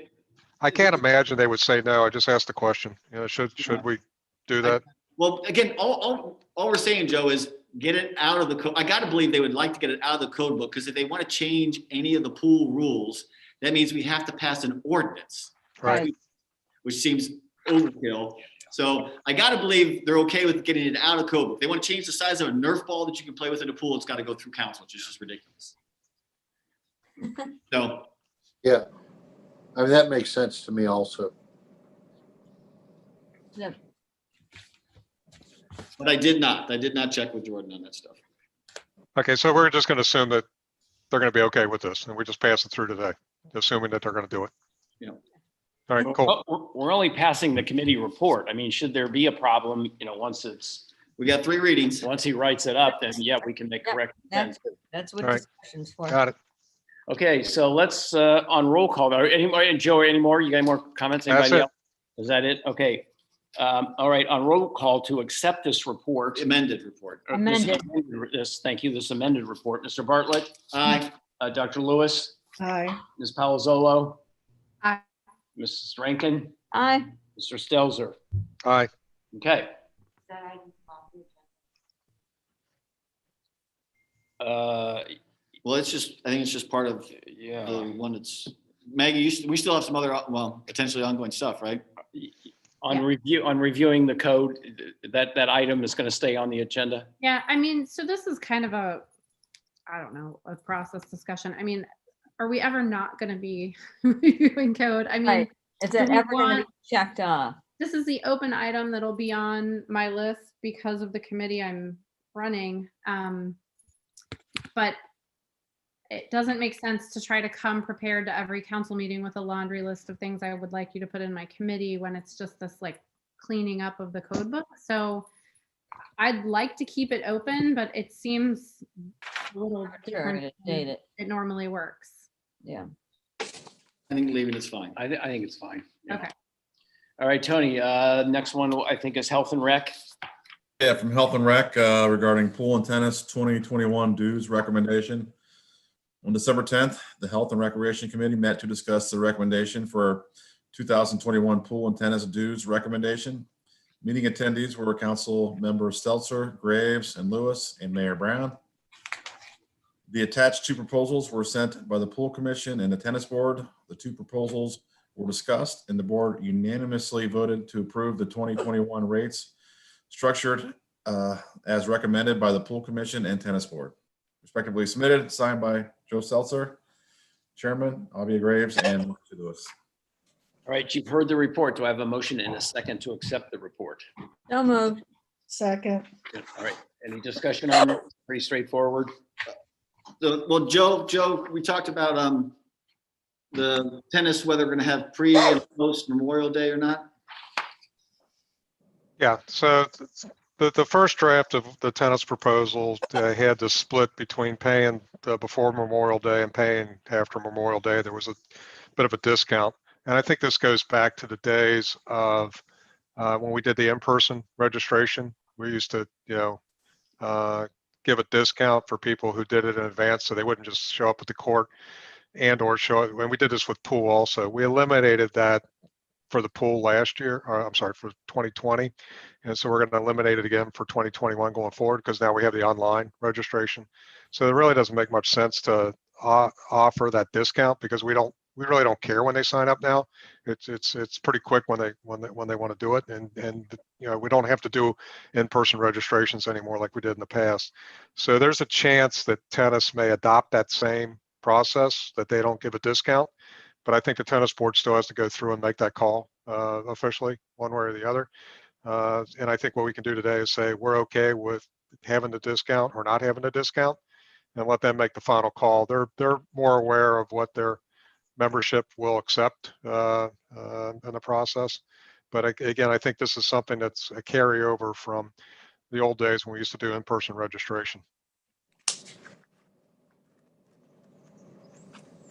I can't imagine they would say no. I just asked the question. Should we do that? well, again, all we're saying, Joe, is get it out of the code. I got to believe they would like to get it out of the code book because if they want to change any of the pool rules, that means we have to pass an ordinance. Right. Which seems overkill. So I got to believe they're okay with getting it out of code book. They want to change the size of a Nerf ball that you can play with in a pool. It's got to go through council, which is just ridiculous. So. Yeah. I mean, that makes sense to me also. Yep. But I did not check with Jordan on that stuff. Okay. So we're just going to assume that they're going to be okay with this and we just pass it through today, assuming that they're going to do it. Yeah. All right, cool. We're only passing the committee report. I mean, should there be a problem, We got 3 readings. once he writes it up, then yeah, we can make correct. That's what All right. discussion's for. Got it. Okay, so let's, on roll call, anybody, Joe, any more? You got any more comments? That's Anybody it. else? Is that it? Okay. All right, on roll call to accept this report. Amended report. Thank you, this amended report. Mr. Bartlett? Aye. Dr. Lewis? Aye. Ms. Palazzolo? Aye. Mrs. Rankin? Aye. Mr. Stelzer? Aye. Okay. Well, I think it's just part of Yeah. the one that's, Maggie, we still have some other, potentially ongoing stuff, right? On reviewing the code, that item is going to stay on the agenda. Yeah, I mean, so this is kind of a process discussion. I mean, are we ever not going to be reviewing code? I mean, Right. Is it do we ever going to be want- checked off? this is the open item that'll be on my list because of the committee I'm running. But it doesn't make sense to try to come prepared to every council meeting with a laundry list of things I would like you to put in my committee when it's just this like cleaning up of the code book. So I'd like to keep it open, but it seems a little different to than date it. it normally works. Yeah. I think leaving is fine. I think it's fine. Yeah. Okay. All right, Tony, next one I think is Health and Rec. Yeah, from Health and Rec regarding pool and tennis 2021 dues recommendation. On December 10th, the Health and Recreation Committee met to discuss the recommendation for 2021 pool and tennis dues recommendation. Meeting attendees were Council Members Stelzer, Graves, and Lewis, and Mayor Brown. The attached 2 proposals were sent by the Pool Commission and the Tennis Board. The 2 proposals were discussed and the board unanimously voted to approve the 2021 rates structured as recommended by the Pool Commission and Tennis Board. Respectively submitted, signed by Joe Stelzer, Chairman, Avia Graves, and Marcia Lewis. All right, you've heard the report. Do I have a motion and a second to accept the report? So moved. Second. All right, any discussion on it? Pretty straightforward. Well, Joe, we talked about the tennis, whether we're going to have pre and post Memorial Day or not. Yeah, so The first draft of the tenant's proposal had to split between paying before Memorial Day and paying after Memorial Day. There was a bit of a discount. And I think this goes back to the days of when we did the in-person registration. We used to, give a discount for people who did it in advance so they wouldn't just show up at the court and or show it. When we did this with pool also, we eliminated that for the pool last year, or I'm sorry, for 2020. And so we're going to eliminate it again for 2021 going forward because now we have the online registration. So it really doesn't make much sense to offer that discount because we really don't care when they sign up now. It's pretty quick when they want to do it, and we don't have to do in-person registrations anymore like we did in the past. So there's a chance that tennis may adopt that same process, that they don't give a discount. But I think the tennis board still has to go through and make that call officially, one way or the other. And I think what we can do today is say we're okay with having the discount or not having the discount, and let them make the final call. They're more aware of what their membership will accept in the process. But again, I think this is something that's a carryover from the old days when we used to do in-person registration.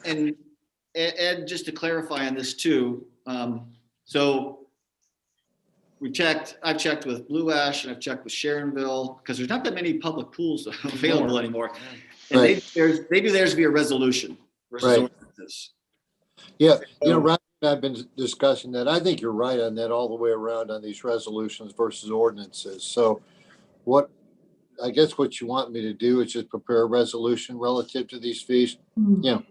And Ed, just to clarify on this too, so I've checked with Blue Ash and I've checked with Sharonville because there's not that many public pools available anymore. And Right. they do theirs via resolution versus Right. ordinances. Yeah, Ryan and I've been discussing that. I think you're right on that all the way around on these resolutions versus ordinances. So I guess what you want me to do is just prepare a resolution relative to these fees. Yeah.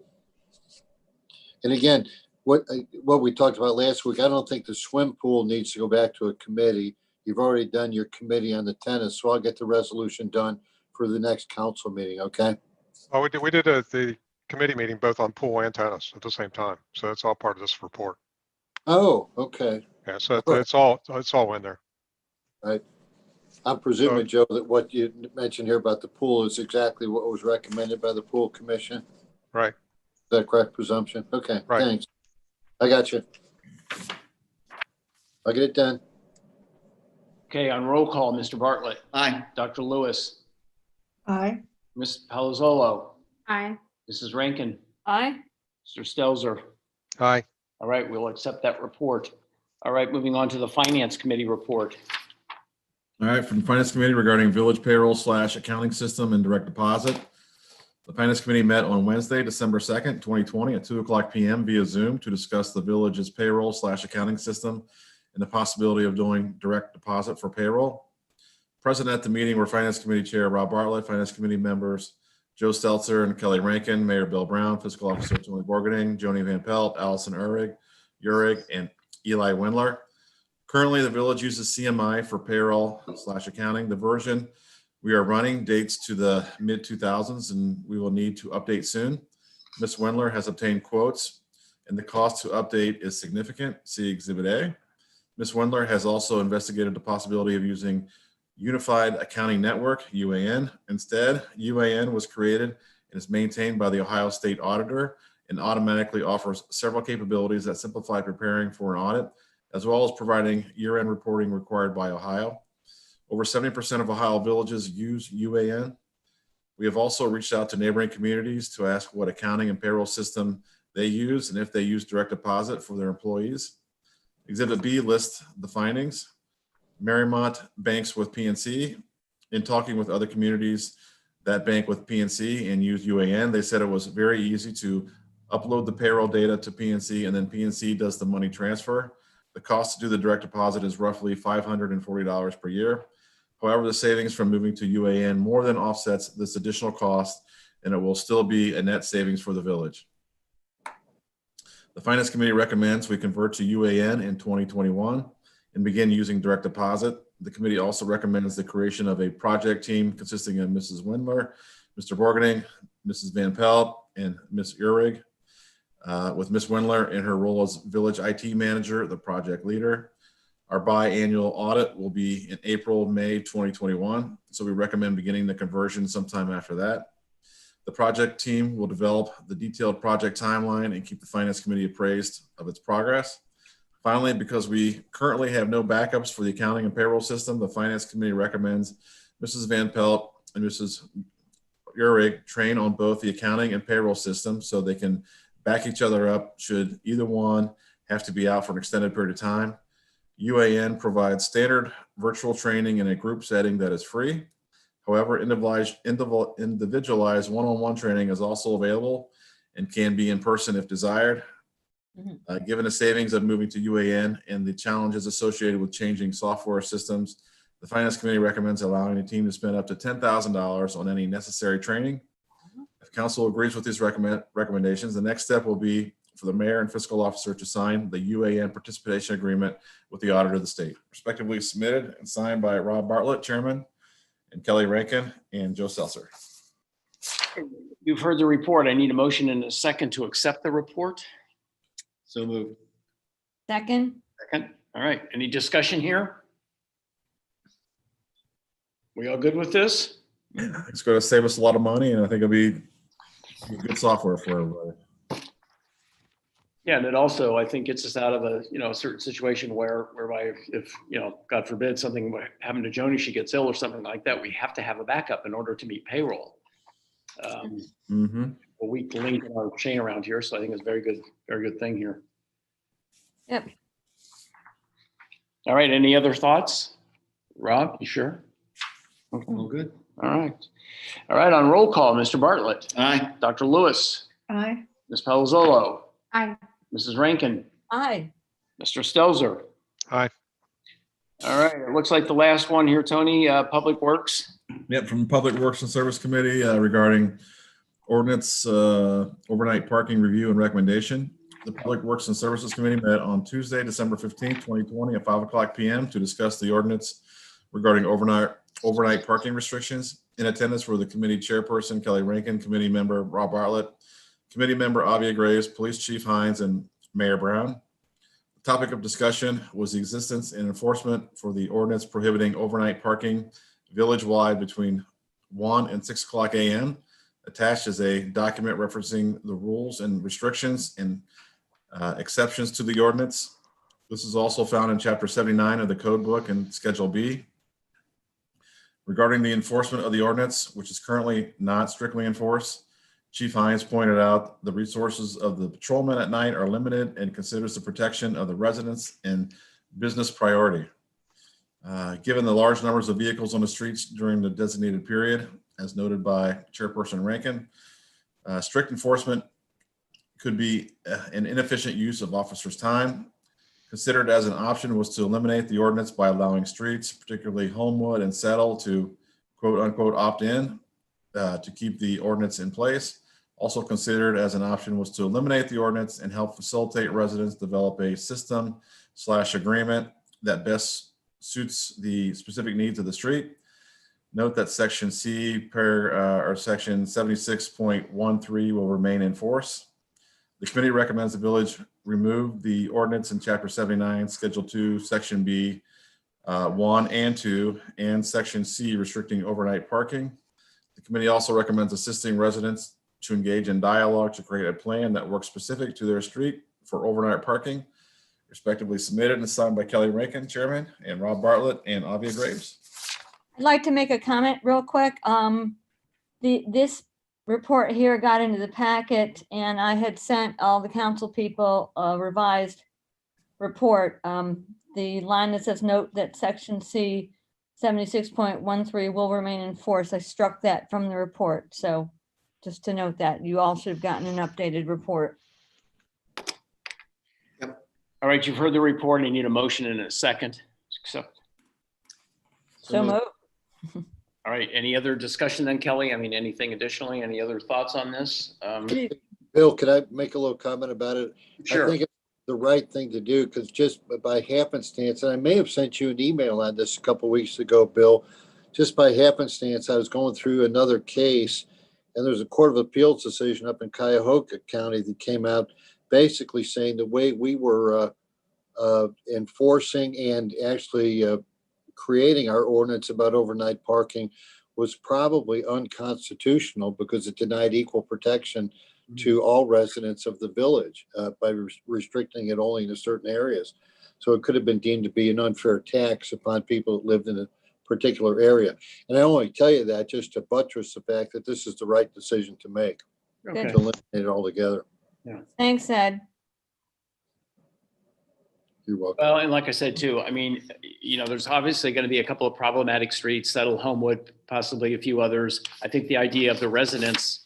And again, what we talked about last week, I don't think the swim pool needs to go back to a committee. You've already done your committee on the tennis, so I'll get the resolution done for the next council meeting, okay? Oh, we did the committee meeting both on pool and tennis at the same time. So it's all part of this report. Oh, okay. Yeah, so it's all in there. Right. I'm presuming, Joe, that what you mentioned here about the pool is exactly what was recommended by the pool commission. Right. Is that correct presumption? Okay, Right. Thanks. I got you. I'll get it done. Okay, on roll call, Mr. Bartlett, Aye. Dr. Lewis, Aye. Ms. Palazzolo, Aye. Mrs. Rankin, Aye. Mr. Stelzer. Aye. All right, we'll accept that report. All right, moving on to the Finance Committee report. All right, from the Finance Committee regarding village payroll / accounting system and direct deposit. The Finance Committee met on Wednesday, December 2nd, 2020 at 2:00 p.m. via Zoom to discuss the village's payroll / accounting system and the possibility of doing direct deposit for payroll. Present at the meeting were Finance Committee Chair Rob Bartlett, Finance Committee members Joe Stelzer and Kelly Rankin, Mayor Bill Brown, Fiscal Officer Tony Borgening, Joni Van Pelt, Allison Urig, and Eli Wendler. Currently, the village uses CMI for payroll / accounting. The version we are running dates to the mid-2000s, and we will need to update soon. Ms. Wendler has obtained quotes, and the cost to update is significant. See Exhibit A. Ms. Wendler has also investigated the possibility of using Unified Accounting Network, UAN. Instead, UAN was created and is maintained by the Ohio State Auditor and automatically offers several capabilities that simplify preparing for an audit, as well as providing year-end reporting required by Ohio. Over 70% of Ohio villages use UAN. We have also reached out to neighboring communities to ask what accounting and payroll system they use and if they use direct deposit for their employees. Exhibit B lists the findings. Mariemont banks with PNC. In talking with other communities that bank with PNC and use UAN, they said it was very easy to upload the payroll data to PNC and then PNC does the money transfer. The cost to do the direct deposit is roughly $540 per year. However, the savings from moving to UAN more than offsets this additional cost, and it will still be a net savings for the village. The Finance Committee recommends we convert to UAN in 2021 and begin using direct deposit. The committee also recommends the creation of a project team consisting of Mrs. Wendler, Mr. Borgening, Mrs. Van Pelt, and Ms. Urig, with Ms. Wendler in her role as village IT manager, the project leader. Our biannual audit will be in April, May 2021, so we recommend beginning the conversion sometime after that. The project team will develop the detailed project timeline and keep the Finance Committee appraised of its progress. Finally, because we currently have no backups for the accounting and payroll system, the Finance Committee recommends Mrs. Van Pelt and Mrs. Urig train on both the accounting and payroll system so they can back each other up should either one have to be out for an extended period of time. UAN provides standard virtual training in a group setting that is free. However, individualized one-on-one training is also available and can be in person if desired. Given the savings of moving to UAN and the challenges associated with changing software systems, the Finance Committee recommends allowing the team to spend up to $10,000 on any necessary training. If council agrees with these recommendations, the next step will be for the mayor and fiscal officer to sign the UAN participation agreement with the auditor of the state, respectively submitted and signed by Rob Bartlett, chairman, and Kelly Rankin and Joe Seltzer. You've heard the report. I need a motion and a second to accept the report. So moved. Second, Second. All right. Any discussion here? We all good with this? It's going to save us a lot of money, and I think it'll be good software for everybody. Yeah, and it also, I think, gets us out of a, certain situation whereby if, God forbid, something happened to Joni, she gets ill or something like that, we have to have a backup in order to meet payroll. A weak link in our chain around here, so I think it's very good thing here. yep. All right, any other thoughts? Rob, you sure? Okay. All good. All right, on roll call, Mr. Bartlett, Aye. Dr. Lewis, Aye. Ms. Palazzolo, Aye. Mrs. Rankin, Aye. Mr. Stelzer. Aye. All right, it looks like the last one here, Tony, Public Works. Yep, from Public Works and Service Committee regarding ordinance overnight parking review and recommendation. The Public Works and Services Committee met on Tuesday, December 15th, 2020 at 5:00 p.m. to discuss the ordinance regarding overnight parking restrictions. In attendance were the committee chairperson, Kelly Rankin, committee member, Rob Bartlett, committee member, Avia Graves, Police Chief Hines, and Mayor Brown. The topic of discussion was the existence and enforcement for the ordinance prohibiting overnight parking village-wide between 1 and 6 o'clock a.m. Attached is a document referencing the rules and restrictions and exceptions to the ordinance. This is also found in Chapter 79 of the Code Book and Schedule B. Regarding the enforcement of the ordinance, which is currently not strictly enforced, Chief Hines pointed out the resources of the patrolmen at night are limited and considers the protection of the residents and business priority. Given the large numbers of vehicles on the streets during the designated period, as noted by Chairperson Rankin, strict enforcement could be an inefficient use of officers' time. Considered as an option was to eliminate the ordinance by allowing streets, particularly Homewood and Settle, to quote unquote opt in to keep the ordinance in place. Also considered as an option was to eliminate the ordinance and help facilitate residents develop a system/agreement that best suits the specific needs of the street. Note that Section C or Section 76.13 will remain in force. The committee recommends the village remove the ordinance in Chapter 79, Schedule 2, Section B, 1 and 2, and Section C restricting overnight parking. The committee also recommends assisting residents to engage in dialogue to create a plan that works specific to their street for overnight parking, respectively submitted and signed by Kelly Rankin, Chairman, and Rob Bartlett and Avia Graves. I'd like to make a comment real quick. This report here got into the packet and I had sent all the council people a revised report. The line that says note that Section C 76.13 will remain in force. I struck that from the report. So just to note that you all should have gotten an updated report. All right, you've heard the report. I need a motion and a second. So moved. All right, any other discussion then, Kelly? I mean, anything additionally? Any other thoughts on this? Bill, could I make a little comment about it? Sure. I think it's the right thing to do because just by happenstance, and I may have sent you an email on this a couple of weeks ago, Bill, just by happenstance, I was going through another case and there's a Court of Appeals decision up in Cuyahoga County that came out basically saying the way we were enforcing and actually creating our ordinance about overnight parking was probably unconstitutional because it denied equal protection to all residents of the village by restricting it only in certain areas. So it could have been deemed to be an unfair tax upon people that lived in a particular area. And I only tell you that just to buttress the fact that this is the right decision to make, Okay. to eliminate it altogether. Thanks, Ed. You're welcome. Well, and like I said too, I mean, there's obviously going to be a couple of problematic streets, Settle, Homewood, possibly a few others. I think the idea of the residents,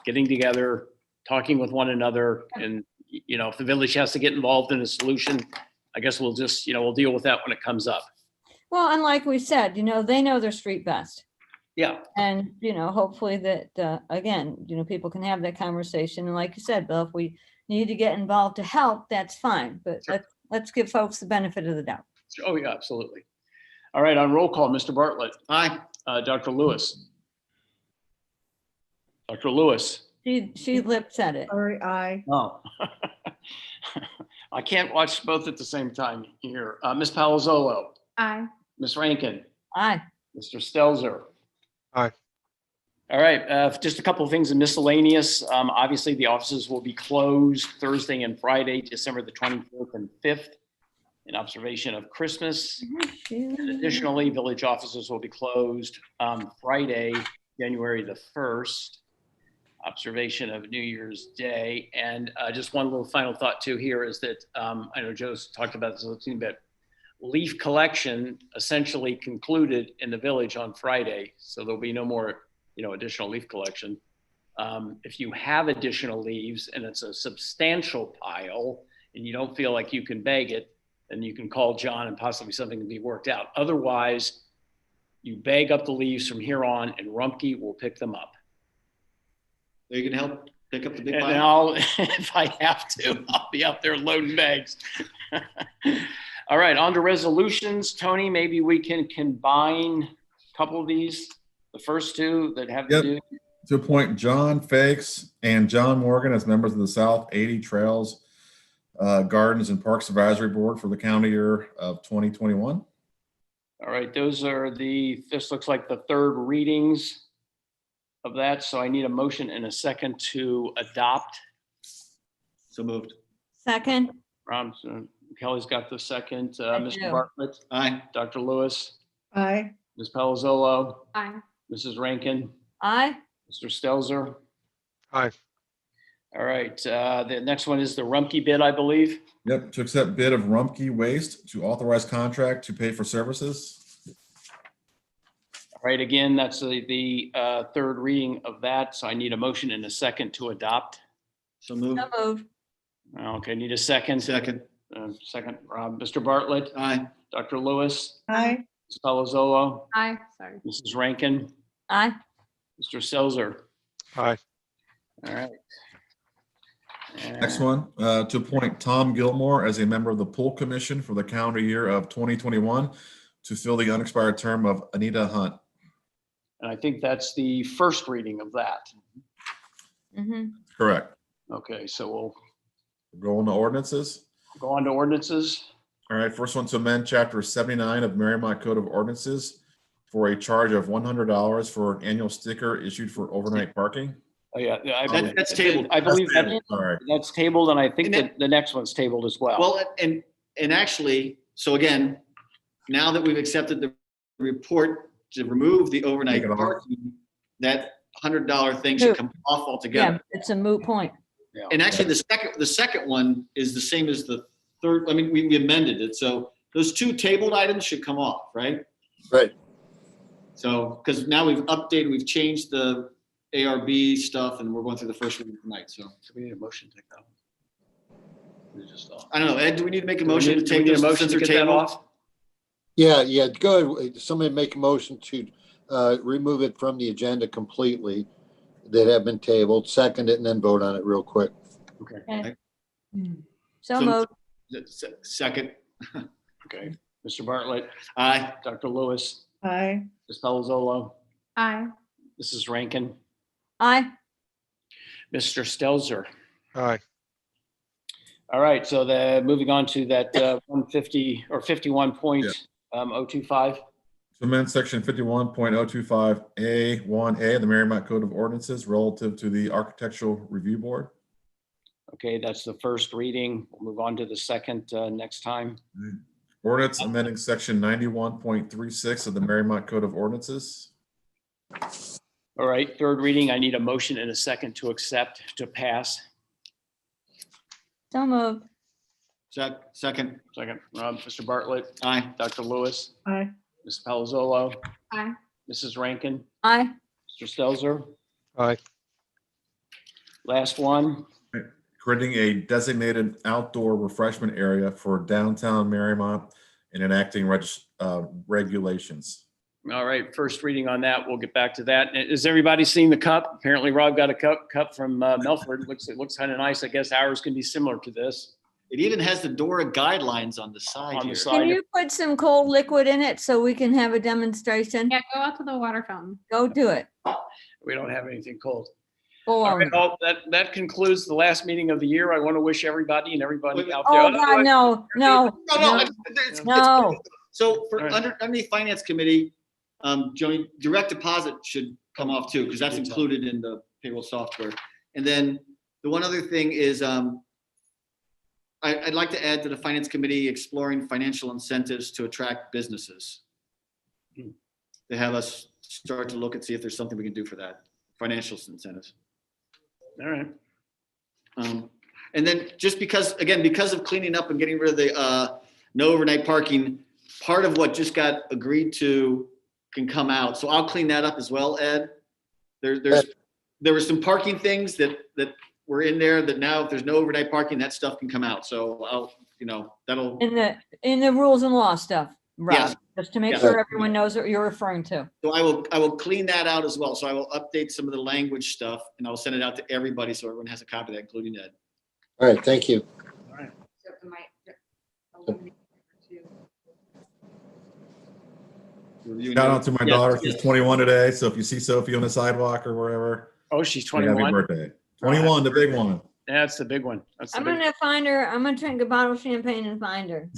getting together, talking with one another, and, if the village has to get involved in a solution, I guess we'll just, we'll deal with that when it comes up. Well, and like we said, they know their street best. Yeah. And, hopefully that, again, people can have that conversation. And like you said, Bill, if we need to get involved to help, that's fine. But Sure. let's give folks the benefit of the doubt. Oh, yeah, absolutely. All right, on roll call, Mr. Bartlett. Aye. Dr. Lewis. Dr. Lewis. She lip said it. Sorry, aye. Oh. I can't watch both at the same time here. Ms. Palazzolo, Aye. Ms. Rankin, Aye. Mr. Stelzer. Aye. All right, just a couple of things in miscellaneous. Obviously, the offices will be closed Thursday and Friday, December the 24th and 5th, in observation of Christmas. And additionally, village offices will be closed Friday, January the 1st, observation of New Year's Day. And just one little final thought too here is that I know Joe's talked about this a little bit. Leaf collection essentially concluded in the village on Friday, so there'll be no more, additional leaf collection. If you have additional leaves and it's a substantial pile and you don't feel like you can bag it, then you can call John and possibly something can be worked out. Otherwise, you bag up the leaves from here on and Rumpke will pick them up. Are you gonna help pick up the big And pile? I'll, if I have to, I'll be out there loading bags. All right, on to resolutions. Tony, maybe we can combine a couple of these, the first two that have to Yep. do. To appoint John Fakes and John Morgan as members of the South 80 Trails Gardens and Parks Advisory Board for the calendar year of 2021. All right, those are this looks like the third readings of that. So I need a motion and a second to adopt. So moved. Second. Kelly's got the second. I Mr. do. Bartlett, Aye. Dr. Lewis, Aye. Ms. Palazzolo, Aye. Mrs. Rankin, Aye. Mr. Stelzer. Aye. All right, the next one is the Rumpke bid, I believe. Yep, to accept bid of Rumpke Waste to authorize contract to pay for services. All right, again, that's the third reading of that. So I need a motion and a second to adopt. So moved. So moved. Okay, need a second. Second. Second, Mr. Bartlett, Aye. Dr. Lewis, Aye. Ms. Palazzolo, Aye. Sorry. Mrs. Rankin, Aye. Mr. Stelzer. Aye. All right. Next one, to appoint Tom Gilmore as a member of the Pool Commission for the calendar year of 2021 to fill the unexpired term of Anita Hunt. And I think that's the first reading of that. Mm-hmm. Correct. Okay, so we'll Go on to ordinances. go on to ordinances. All right, first one to amend chapter 79 of Mariemont Code of Ordinances for a charge of $100 for an annual sticker issued for overnight parking. Oh, yeah. That's tabled. I believe Sorry. that's tabled, and I think And that the next one's tabled as well. Well, and actually, so again, now that we've accepted the report to remove the overnight Take it off. parking, that $100 thing should come off Yeah, altogether. it's a moot point. Yeah. And actually, the second one is the same as the third. I mean, we amended it. So those two tabled items should come off, right? Right. So, because now we've updated, we've changed the ARB stuff and we're going through the first reading tonight. So So we need a motion to take that one. I don't know, Ed, do we need to make a Do we motion need- to do we take need a those motion since to they're get that tabled? off? Yeah, go ahead. Somebody make a motion to remove it from the agenda completely that have been tabled, second it, and then vote on it real quick. Okay. So So- moved. Second. Okay. Mr. Bartlett, Aye. Dr. Lewis, Aye. Ms. Palazzolo, Aye. Mrs. Rankin, Aye. Mr. Stelzer. Aye. All right, so moving on to that 150 or 51.025. To To amend section 51.025A1A of the Mariemont Code of Ordinances relative to the Architectural Review Board. Okay, that's the first reading. We'll move on to the second next time. Ordinance amending section 91.36 of the Mariemont Code of Ordinances. All right, third reading. I need a motion and a second to accept, to pass. So moved. Second, Second, Mr. Bartlett, aye. Dr. Lewis, Aye. Ms. Palazzolo, Aye. Mrs. Rankin, Aye. Mr. Stelzer. Aye. Last one. Creating a designated outdoor refreshment area for downtown Mariemont and enacting regulations. All right, first reading on that. We'll get back to that. Is everybody seeing the cup? Apparently Rob got a cup from Melford. It looks kind of nice. I guess ours can be similar to this. It even has the DORA guidelines on the side On the here. side. Can you put some cold liquid in it so we can have a demonstration? Yeah, go out to the water fountain. Go do it. We don't have anything cold. Go All on. right, well, that concludes the last meeting of the year. I want to wish everybody and everybody out there. Oh, God, no, no, No, no. So for All right. underneath finance committee, Joni, direct deposit should come off too, because that's included in the payroll software. And then the one other thing is, I'd like to add to the finance committee exploring financial incentives to attract businesses. To have us start to look and see if there's something we can do for that, financial incentives. All right. And then just because, again, because of cleaning up and getting rid of the no overnight parking, part of what just got agreed to can come out. So I'll clean that up as well, Ed. There were some parking things that were in there that now if there's no overnight parking, that stuff can come out. So I'll, that'll. In the rules and law stuff, Rob, Yes. just to make Yes. sure everyone knows what you're referring to. So I will clean that out as well. So I will update some of the language stuff and I'll send it out to everybody so everyone has a copy of that, including Ed. All right, thank you. Shout out to my daughter. She's 21 today. So if you see Sophie on the sidewalk or wherever, Oh, she's happy 21. birthday. 21, the big one. That's the big one. That's the I'm big. gonna find her. I'm gonna drink a bottle of champagne and find her.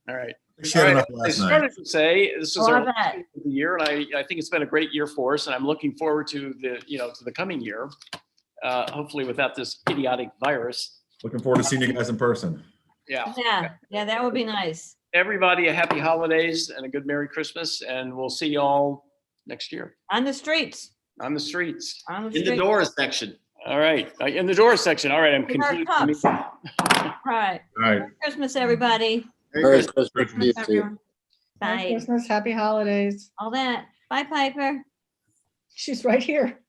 All right. She had All enough right. I last night. started to say this is Oh, I our bet. last meeting of the year, and I think it's been a great year for us, and I'm looking forward to the coming year. Hopefully without this idiotic virus. Looking forward to seeing you guys in person. Yeah. Yeah, that would be nice. Everybody a happy holidays and a good Merry Christmas, and we'll see you all next year On the streets, on the streets. on the In the streets. DORA section. All right, in the door section. All right, I'm With our concluding. the cups. meeting. Right. All right. Merry Christmas, everybody. Merry Christmas to you Christmas, too. everyone. Merry Bye. Christmas, happy holidays. All that. Bye, Piper. She's right here.